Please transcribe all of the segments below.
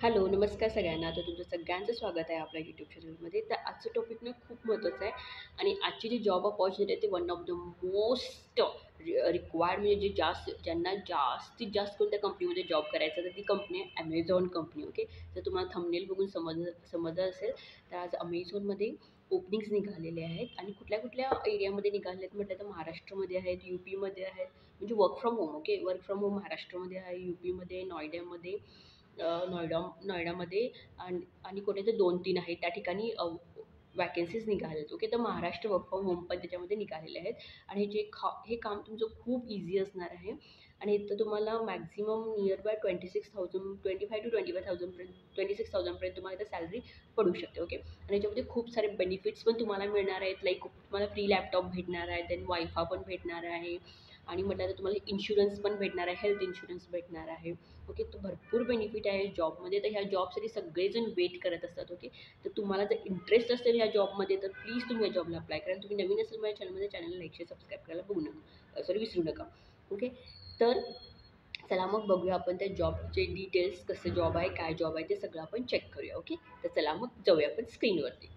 Hello, नमस्कार सगळ्यांना. तर तुमचं सगळ्यांचं स्वागत आहे आपल्या यूट्यूब चॅनलमध्ये. तर आजचं टॉपिक ना खूप महत्त्वाचं आहे आणि आजची जी जॉब अपॉर्च्युनिटी आहे, ती one of the most required म्हणजे जे ज्यांना जास्तीत जास्त कोणत्या कंपनीमध्ये जॉब करायचा तर ती कंपनी आहे Amazon कंपनी. ओके. तर तुम्हाला थंबनेल बघून समजलं असेल, तर आज Amazonमध्ये ओपनिंग्स निघालेले आहेत आणि कुठल्या-कुठल्या एरियामध्ये निघाले आहेत म्हटलं तर महाराष्ट्रामध्ये आहेत, यूपीमध्ये आहेत. म्हणजे work from home. Okay. Work from home महाराष्ट्रामध्ये आहे, यूपीमध्ये, नोएडामध्ये, नोएडामध्ये आणि आणि कुठे तर 2-3 आहेत. त्या ठिकाणी वॅकन्सीज निघाल्या आहेत. ओके. तर महाराष्ट्र वर्क फ्रॉम होम पण त्याच्यामध्ये निघालेले आहेत आणि हे काम तुमचं खूप ईझी असणार आहे आणि इथं तुम्हाला मॅक्सिमम नियर बाय 26,000 25 टू 25,000 पर्यंत 26,000 पर्यंत तुम्हाला इथं सॅलरी पडू शकते. ओके. आणि याच्यामध्ये खूप सारे बेनिफिट्स पण तुम्हाला मिळणार आहेत. लाईक तुम्हाला फ्री लॅपटॉप भेटणार आहे, देन वायफाय पण भेटणार आहे आणि म्हटलं तर तुम्हाला इन्शुरन्स पण भेटणार आहे, हेल्थ इन्शुरन्स भेटणार आहे. ओके. तर भरपूर बेनिफिट आहे जॉबमध्ये. तर ह्या जॉबसाठी सगळेजण वेट करत असतात. ओके. तर तुम्हाला जर इंटरेस्ट असेल या जॉबमध्ये तर प्लीज तुम्ही या जॉबला अप्लाय करा. तुम्ही नवीन असेल माझ्या चॅनलमध्ये चॅनलला लाईक शेअर सबस्क्राईब करायला विसरू नका. ओके. तर चला मग बघूया आपण त्या जॉबचे डिटेल्स, कसं जॉब आहे, काय जॉब आहे ते सगळं आपण चेक करूया. ओके. तर चला मग जाऊया आपण स्क्रीनवरती.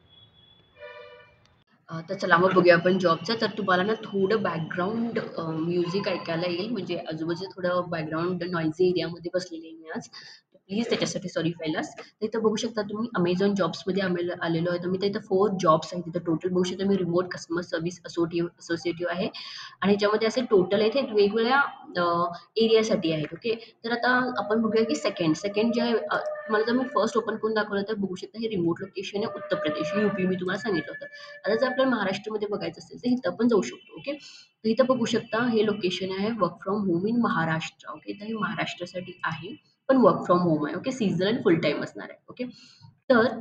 तर चला मग बघूया आपण जॉबचं. तर तुम्हाला ना थोडं बॅकग्राऊंड म्युझिक ऐकायला येईल, म्हणजे आजूबाजूला थोडं बॅकग्राऊंड नॉईझी एरियामध्ये बसलेली आहे मी आज. प्लीज त्याच्यासाठी सॉरी पहिलाच. तर इथं बघू शकता तुम्ही Amazon जॉब्समध्ये आलेलो आहे. तर मी इथं 4 जॉब्स आहेत. तिथं टोटल बघू शकता मी रिमोट कस्टमर सर्व्हिस असोसिएटिव्ह आहे आणि ह्याच्यामध्ये असे टोटल आहेत हे वेगवेगळ्या एरियासाठी आहेत. ओके. तर आता आपण बघूया की सेकंड जे आहे, तुम्हाला जर मी फर्स्ट ओपन करून दाखवलं तर बघू शकता हे रिमोट लोकेशन आहे उत्तर प्रदेश, यूपी मी तुम्हाला सांगितलं होतं. आता जर आपल्याला महाराष्ट्रामध्ये बघायचं असेल तर इथं पण जाऊ शकतो. ओके. तर इथं बघू शकता हे लोकेशन आहे work from home in Maharashtra. Okay. तर हे महाराष्ट्रासाठी आहे पण वर्क फ्रॉम होम आहे. ओके. सीझनल आणि फुल टाइम असणार आहे. ओके. तर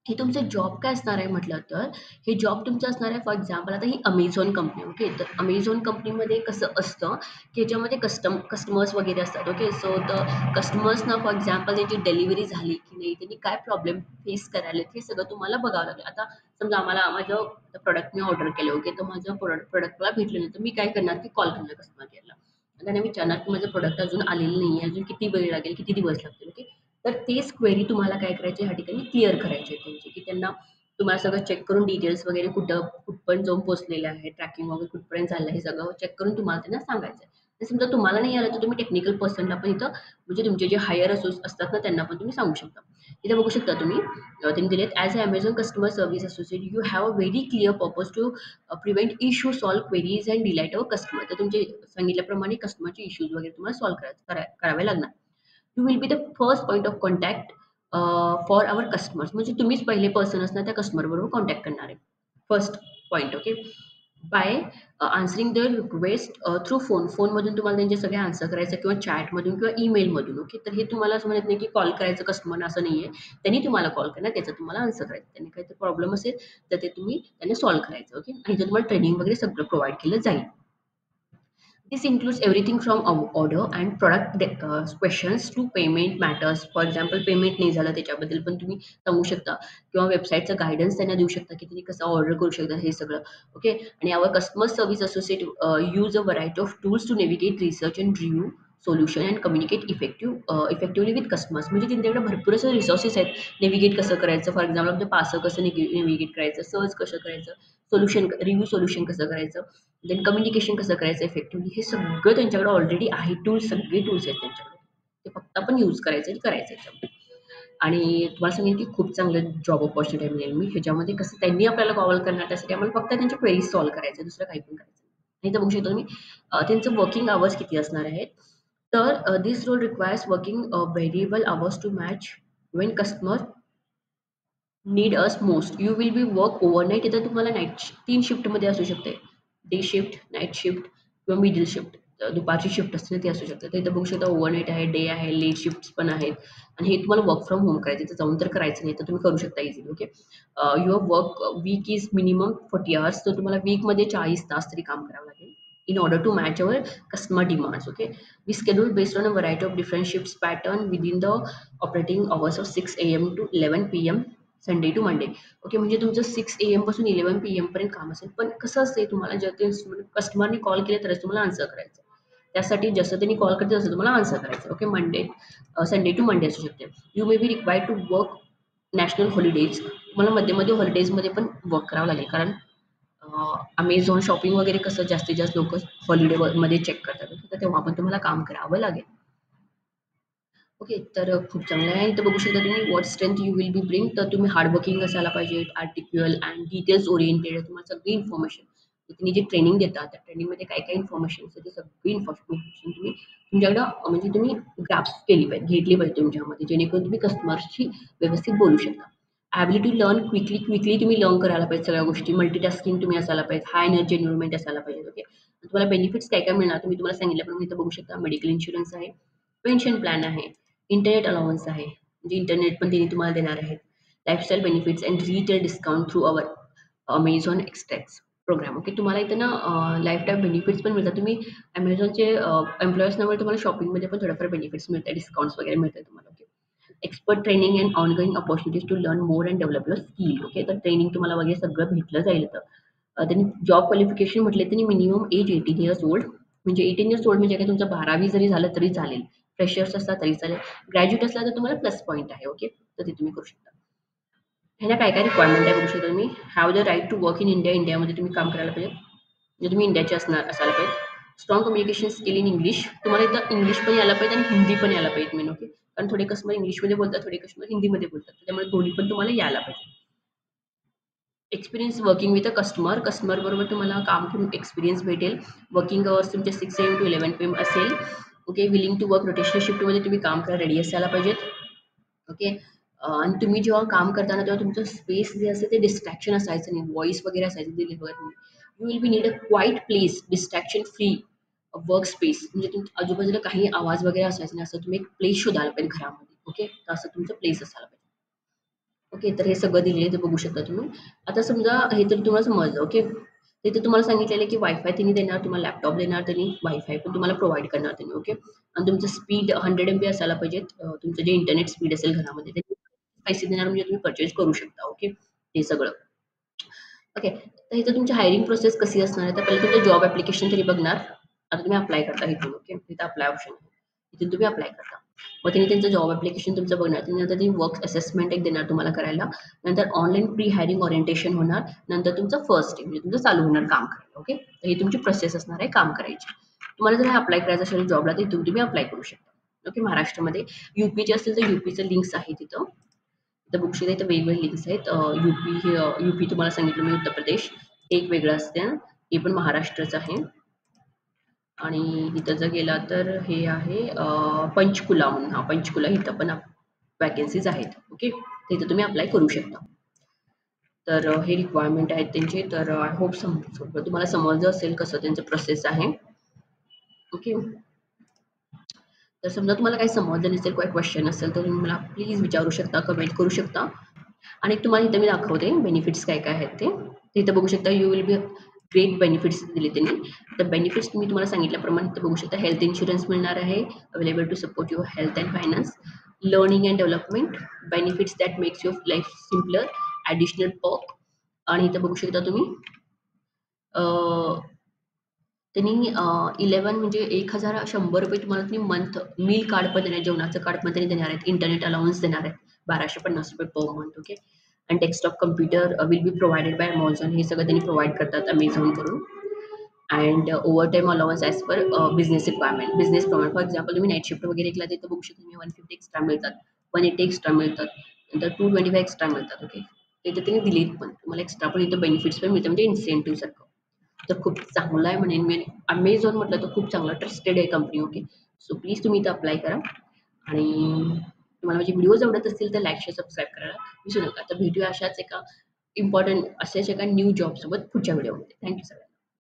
हे तुमचं जॉब काय असणार आहे म्हटलं तर हे जॉब तुमचं असणार आहे फॉर एक्झाम्पल आता ही Amazon कंपनी. ओके. तर Amazon कंपनीमध्ये कसं असतं की याच्यामध्ये कस्टमर्स वगैरे असतात. ओके. सो द कस्टमर्सना फॉर एक्झाम्पल त्यांची डिलिव्हरी झाली की नाही, त्यांनी काय प्रॉब्लेम फेस करायलेत हे सगळं तुम्हाला बघावं लागेल. आता समजा आम्हाला माझं प्रॉडक्ट मी ऑर्डर केलं. ओके. तर माझं प्रॉडक्ट मला भेटलं नाही तर मी काय करणार की कॉल करणार कस्टमर केअरला. त्यांना विचारणार की माझं प्रॉडक्ट अजून आलेलं नाही आहे, अजून किती वेळ लागेल, किती दिवस लागतील. ओके. तर तेच क्वेरी तुम्हाला काय करायची ह्या ठिकाणी क्लिअर करायची आहे त्यांची, की त्यांना तुम्हाला सगळं चेक करून डिटेल्स वगैरे कुठपर्यंत जाऊन पोहोचलेलं आहे, ट्रॅकिंग वगैरे कुठपर्यंत झालं हे सगळं चेक करून तुम्हाला त्यांना सांगायचं आहे. तर समजा तुम्हाला नाही आलं तर तुम्ही टेक्निकल पर्सनला पण इथं म्हणजे तुमचे जे हायर असतात ना त्यांना पण तुम्ही सांगू शकता. इथे बघू शकता तुम्ही त्यांनी दिलेत as a Amazon customer service associate you have a very clear purpose to prevent issue, solve queries and delight our customer. तर तुमचे सांगितल्याप्रमाणे कस्टमरचे इश्यूज वगैरे तुम्हाला सॉल्व्ह करावे लागणार. You will be the first point of contact for our customers. म्हणजे तुम्हीच पहिले पर्सन असणार त्या कस्टमर बरोबर कॉन्टॅक्ट करणार आहे. First point. Okay. By answering the request through फोनमधून तुम्हाला त्यांचे सगळे आन्सर करायचं किंवा चॅटमधून किंवा ईमेलमधून. ओके. तर हे तुम्हाला असं म्हणत नाही की कॉल करायचं कस्टमरला असं नाहीये. त्यांनी तुम्हाला कॉल करणार, त्याचा तुम्हाला आन्सर करायचं. त्यांनी काहीतरी प्रॉब्लेम असेल तर ते तुम्ही त्यांना सॉल्व्ह करायचं. ओके. आणि इथं तुम्हाला ट्रेनिंग वगैरे सगळं प्रोव्हाईड केलं जाईल. This includes everything from order and product questions to payment matters. For example payment नाही झालं त्याच्याबद्दल पण तुम्ही सांगू शकता किंवा वेबसाईटचा गाईडन्स त्यांना देऊ शकता की त्यांनी कसं ऑर्डर करू शकतात हे सगळं. ओके. आणि our customer service associate use a variety of tools to navigate research and review solution and communicate effectively with customers. म्हणजे त्यांच्याकडे भरपूर असे रिसोर्सेस आहेत. नेव्हिगेट कसं करायचं, फॉर एक्झाम्पल आपलं पार्सल कसं नेव्हिगेट करायचं, सर्च कसं करायचं, सोल्युशन कसं करायचं, देन कम्युनिकेशन कसं करायचं इफेक्टिव्हली, हे सगळं त्यांच्याकडे ऑलरेडी आहे. सगळे टूल्स आहेत त्यांच्याकडे. ते फक्त आपण यूज करायचं आणि करायचं याच्यामध्ये. आणि तुम्हाला सांगेन की खूप चांगलं जॉब अपॉर्च्युनिटी मिळेल मी ह्याच्यामध्ये. कसं त्यांनी आपल्याला कॉल करणार त्यासाठी आम्हाला फक्त त्यांच्या क्वेरीज सॉल्व्ह करायचं, दुसरं काही पण करायचं नाही. आणि इथं बघू शकता तुम्ही त्यांचं वर्किंग आवर्स किती असणार आहेत. तर this role requires working variable hours to match when customer need us most. You will be work overnight. इथं तुम्हाला तीन शिफ्टमध्ये असू शकते. डे शिफ्ट, नाईट शिफ्ट किंवा मिडल शिफ्ट. दुपारची शिफ्ट असते ना ती असू शकते. तर इथं बघू शकता ओव्हरनाईट आहे, डे आहे, लेट शिफ्ट पण आहेत. आणि हे तुम्हाला वर्क फ्रॉम होम करायचं. इथं जाऊन तर करायचं नाही तर तुम्ही करू शकता easily. Okay. Your work week is minimum 40 hours. तर तुम्हाला वीकमध्ये 40 तास तरी काम करावं लागेल in order to match our customer demands. Okay. We schedule based on a variety of different shifts pattern within the operating hours of 6 a.m. to 11 p.m. Sunday to Monday. Okay. म्हणजे तुमचं 6 AM पासून 11 PM पर्यंत काम असेल. पण कसं असते तुम्हाला जर ते कस्टमरने कॉल केले तरच तुम्हाला आन्सर करायचं. त्यासाठी जसं त्यांनी कॉल करते तसं तुम्हाला आन्सर करायचं. ओके. संडे टू मंडे असू शकते. You may be required to work national holidays. तुम्हाला मध्ये-मध्ये हॉलिडेजमध्ये पण वर्क करावं लागेल. कारण Amazon शॉपिंग वगैरे कसं जास्तीत जास्त लोकं हॉलिडेमध्ये चेक करतात. तर तेव्हा पण तुम्हाला काम करावं लागेल. ओके. तर खूप चांगलं आहे. इथं बघू शकता तुम्ही what strength you will B bring. तर तुम्ही हार्ड वर्किंग असायला पाहिजे, आर्टिक्युअल अँड डिटेल्स ओरिएंटेड तुम्हाला सगळी इन्फॉर्मेशन तुम्ही जे ट्रेनिंग देतात, त्या ट्रेनिंगमध्ये काय-काय इन्फॉर्मेशन असते, ती सगळी इन्फॉर्मेशन तुम्ही तुमच्याकडं म्हणजे तुम्ही ग्रास्प केली पाहिजे, घेतली पाहिजे तुमच्यामध्ये, जेणेकरून तुम्ही कस्टमर्सशी व्यवस्थित बोलू शकता. ॲबिलिटी लर्न क्विकली तुम्ही लर्न करायला पाहिजे सगळ्या गोष्टी. मल्टीटास्किंग तुम्ही असायला पाहिजे. हाय एनर्जी एन्व्हायर्नमेंट असायला पाहिजे. ओके. तुम्हाला बेनिफिट्स काय-काय मिळणार, तुम्ही तुम्हाला सांगितल्याप्रमाणे इथं बघू शकता. मेडिकल इन्शुरन्स आहे, पेन्शन प्लॅन आहे, इंटरनेट अलाउन्स आहे, म्हणजे इंटरनेट पण त्यांनी तुम्हाला देणार आहेत. Lifestyle benefits and retail discount through our Amazon extracts program. Okay. तुम्हाला इथं ना लाईफटाईम बेनिफिट्स पण मिळतात. तुम्ही Amazonचे एम्प्लॉईजनामुळे तुम्हाला शॉपिंगमध्ये पण थोडेफार बेनिफिट्स मिळतात, डिस्काउंट्स वगैरे मिळतात तुम्हाला. Okay. Expert training and ongoing opportunities to learn more and develop your skill. Okay. तर ट्रेनिंग तुम्हाला वगैरे सगळं भेटलं जाईल इथं. त्यांनी जॉब क्वालिफिकेशन म्हटले त्यांनी मिनिमम एज 18 इयर्स ओल्ड, म्हणजे 18 इयर्स ओल्ड म्हणजे काय तुमचं 12वी जरी झालं तरी चालेल. फ्रेशर्स असला तरी चालेल. ग्रॅज्युएट असला तर तुम्हाला प्लस पॉइंट आहे. ओके. तर ते तुम्ही करू शकता. ह्याला काय-काय रिक्वायरमेंट आहे बघू शकता तुम्ही. Have the right to work in India. इंडियामध्ये तुम्ही काम करायला पाहिजे. म्हणजे तुम्ही इंडियाचे असायला पाहिजे. Strong communication skill in English. तुम्हाला इथं इंग्लिश पण यायला पाहिजे आणि हिंदी पण यायला पाहिजे मेन. ओके. कारण थोडे कस्टमर इंग्लिशमध्ये बोलतात, थोडे कस्टमर हिंदीमध्ये बोलतात. त्यामुळे दोन्ही पण तुम्हाला यायला पाहिजे. Experience working with a customer. Customer बरोबर तुम्हाला काम करून एक्सपिरियन्स भेटेल. वर्किंग अवर्स तुमचे 6 AM टू 11 PM असेल. Okay. Willing to work rotational शिफ्टमध्ये तुम्ही काम करायला रेडी असायला पाहिजेत. ओके. आणि तुम्ही जेव्हा काम करताना तेव्हा तुमचं स्पेस जे असते ते डिस्ट्रॅक्शन असायचं नाही. व्हॉईस वगैरे असायचं ते बघत नाही. You will B need a quiet place, distraction free work space. म्हणजे तुमच्या आजूबाजूला काही आवाज वगैरे असायचा नाही. असं तुम्ही एक प्लेस शोधायला पाहिजे घरामध्ये. ओके. तर असं तुमचं प्लेस असायला पाहिजे. ओके. तर हे सगळं दिलेलं आहे ते बघू शकता तुम्ही. आता समजा हे तर तुम्हाला समजलं. ओके. तिथे तुम्हाला सांगितलेलं आहे की वायफाय त्यांनी देणार, तुम्हाला लॅपटॉप देणार त्यांनी, वायफाय पण तुम्हाला प्रोव्हाईड करणार त्यांनी. ओके. आणि तुमचं स्पीड 100 MB असायला पाहिजे. तुमचं जे इंटरनेट स्पीड असेल घरामध्ये ते पैसे देणार म्हणजे तुम्ही परचेस करू शकता. ओके. हे सगळं. ओके. तर इथं तुमची हायरिंग प्रोसेस कशी असणार आहे, तर पहिले तुमचं जॉब ॲप्लिकेशन तरी बघणार. आता तुम्ही अप्लाय करता इथून. ओके. इथं अप्लाय ऑप्शन आहे. इथून तुम्ही अप्लाय करता. मग त्यांनी त्यांचं जॉब ॲप्लिकेशन तुमचं बघणार. त्यानंतर त्यांनी वर्क असेसमेंट एक देणार तुम्हाला करायला. नंतर ऑनलाईन प्री हायरिंग ओरिएंटेशन होणार. नंतर तुमचं फर्स्ट डे म्हणजे तुमचं चालू होणार काम करायला. ओके. तर ही तुमची प्रोसेस असणार आहे काम करायची. तुम्हाला जर अप्लाय करायचं असेल जॉबला तर इथून तुम्ही अप्लाय करू शकता. ओके. महाराष्ट्रामध्ये यूपीचे असतील तर यूपीचं लिंक्स आहे तिथं. इथं बघू शकता इथं वेगवेगळे लिंक्स आहेत. यूपी तुम्हाला सांगितलं मी उत्तर प्रदेश एक वेगळं असतं. हे पण महाराष्ट्राचं आहे. आणि इथं जर गेला तर हे आहे पंचकुला म्हणून. हां, पंचकुला इथं पण वॅकन्सीज आहेत. ओके. तर इथं तुम्ही अप्लाय करू शकता. तर हे रिक्वायरमेंट आहेत त्यांचे. तर आय होप तुम्हाला समजलं असेल कसं त्यांचं प्रोसेस आहे. ओके. तर समजा तुम्हाला काही समजलं नसेल, काही क्वेश्चन असेल तर तुम्ही मला प्लीज विचारू शकता, कमेंट करू शकता. आणि तुम्हाला इथं मी दाखवते बेनिफिट्स काय-काय आहेत ते. तर इथं बघू शकता you will be great benefits दिले त्यांनी. तर बेनिफिट्स मी तुम्हाला सांगितल्याप्रमाणे इथं बघू शकता हेल्थ इन्शुरन्स मिळणार आहे. Available to support your health and finance. Learning and development. Benefits that makes your life simpler. Additional perk. आणि इथं बघू शकता तुम्ही त्यांनी 11 म्हणजे ₹1,100 तुम्हाला त्यांनी मंथ मील कार्ड पण देणार, जेवणाचं कार्ड पण त्यांनी देणार आहेत. इंटरनेट अलाउन्स देणार आहेत. ₹1,250 पर मंथ. ओके. आणि desktop computer will be provided by Amazon. हे सगळं त्यांनी प्रोव्हाईड करतात Amazonकडून. And overtime allowance as per business requirement. Business प्रमाणे फॉर एक्झाम्पल तुम्ही नाईट शिफ्ट वगैरे केला तर बघू शकता तुम्ही 150 एक्स्ट्रा मिळतात. 180 एक्स्ट्रा मिळतात. नंतर 225 एक्स्ट्रा मिळतात. ओके. इथं त्यांनी दिलेत पण. तुम्हाला एक्स्ट्रा पण इथं बेनिफिट्स पण मिळतात म्हणजे इन्सेंटिव्ह सारखं. तर खूप चांगलं आहे म्हणेन मी. Amazon म्हटलं तर खूप चांगलं ट्रस्टेड आहे कंपनी. ओके. सो प्लीज तुम्ही इथं अप्लाय करा. आणि तुम्हाला माझे व्हिडिओज आवडत असतील तर लाईक, शेअर, सबस्क्राईब करायला विसरू नका. तर भेटूया अशाच एका इम्पॉर्टंट अशाच एका न्यू जॉबसोबत पुढच्या व्हिडिओमध्ये. थँक यू सगळ्यांना.